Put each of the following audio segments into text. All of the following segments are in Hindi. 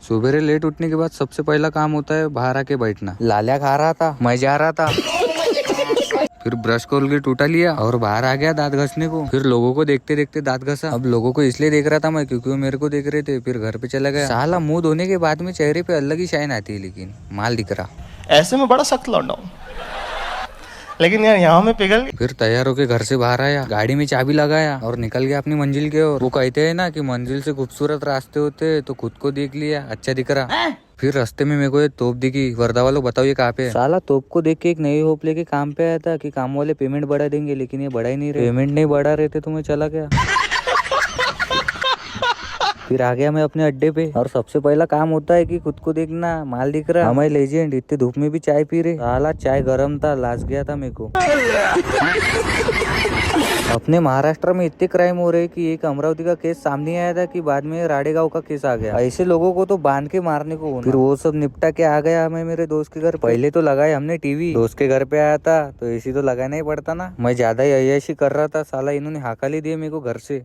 सुबेरे लेट उठने के बाद सबसे पहला काम होता है बाहर आके बैठना। लालिया खा रहा था, मैं जा रहा था। फिर ब्रश कोलगेट उठा लिया और बाहर आ गया दांत घसने को। फिर लोगों को देखते देखते दांत घसा। अब लोगों को इसलिए देख रहा था मैं क्योंकि वो मेरे को देख रहे थे। फिर घर पे चला गया। साला मुंह धोने के बाद में चेहरे पे अलग ही शाइन आती है, लेकिन माल दिख रहा। ऐसे में बड़ा सख्त लौंडा हूं, लेकिन यार यहाँ में पिघल गया। फिर तैयार होके घर से बाहर आया, गाड़ी में चाबी लगाया और निकल गया अपनी मंजिल की ओर। वो कहते हैं ना कि मंजिल से खूबसूरत रास्ते होते, तो खुद को देख लिया, अच्छा दिख रहा। फिर रास्ते में मेरे को एक तोप दिखी। वर्दा वालों बताओ ये कहाँ पे है? साला तोप को देख के एक नई होप लेके काम पे आया था कि काम वाले पेमेंट बढ़ा देंगे, लेकिन ये बढ़ा ही नहीं रहे। पेमेंट नहीं बढ़ा रहे थे तो मैं चला गया। फिर आ गया मैं अपने अड्डे पे और सबसे पहला काम होता है कि खुद को देखना, माल दिख रहा। हमारे लेजेंड इतने धूप में भी चाय पी रहे। साला चाय गरम था, लाज गया था मेरे को। अपने महाराष्ट्र में इतने क्राइम हो रहे कि एक अमरावती का केस सामने आया था कि बाद में राडेगांव का केस आ गया। ऐसे लोगों को तो बांध के मारने को होना। फिर वो सब निपटा के आ गया मैं मेरे दोस्त के घर। पहले तो लगाए हमने टीवी। दोस्त के घर पे आया था तो एसी तो लगाना ही पड़ता ना। मैं ज्यादा ही अय्याशी कर रहा था, साला इन्होंने हाकाली दिए मेरे को घर से।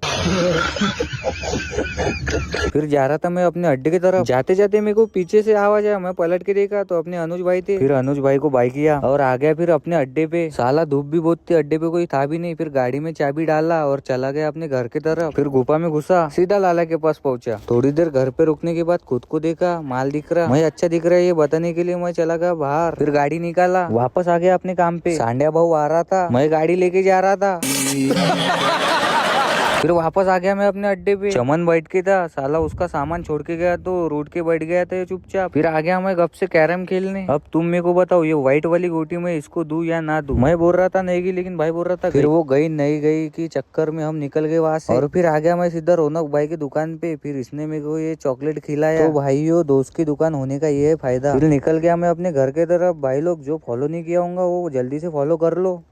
फिर जा रहा था मैं अपने अड्डे की तरफ। जाते जाते मेरे को पीछे से आवाज आया। मैं पलट के देखा तो अपने अनुज भाई थे। फिर अनुज भाई को बाई किया और आ गया फिर अपने अड्डे पे। साला धूप भी बहुत थी, अड्डे पे कोई था भी नहीं। फिर गाड़ी में चाबी डाला और चला गया अपने घर की तरफ। फिर गुफा में घुसा, सीधा लाला के पास पहुंचा। थोड़ी देर घर पे रुकने के बाद खुद को देखा, माल दिख रहा, मैं अच्छा दिख रहा है ये बताने के लिए मैं चला गया बाहर। फिर गाड़ी निकाला, वापस आ गया अपने काम पे। सांडिया भाऊ आ रहा था, मैं गाड़ी लेके जा रहा था। फिर वापस आ गया मैं अपने अड्डे पे। चमन बैठ के था, साला उसका सामान छोड़ के गया तो रोड के बैठ गया था चुपचाप। फिर आ गया मैं गप से कैरम खेलने। अब तुम मेरे को बताओ ये व्हाइट वाली गोटी में इसको दूं या ना दूं? मैं बोल रहा था नहीं गई, लेकिन भाई बोल रहा था फिर वो गई नहीं गई की चक्कर में हम निकल गए वहां से। और फिर आ गया मैं सीधा रौनक भाई की दुकान पे। फिर इसने मेरे को ये चॉकलेट खिलाया। तो भाइयों दोस्त की दुकान होने का ये है फायदा। फिर निकल गया मैं अपने घर के तरफ। भाई लोग जो फॉलो नहीं किया होगा वो जल्दी से फॉलो कर लो।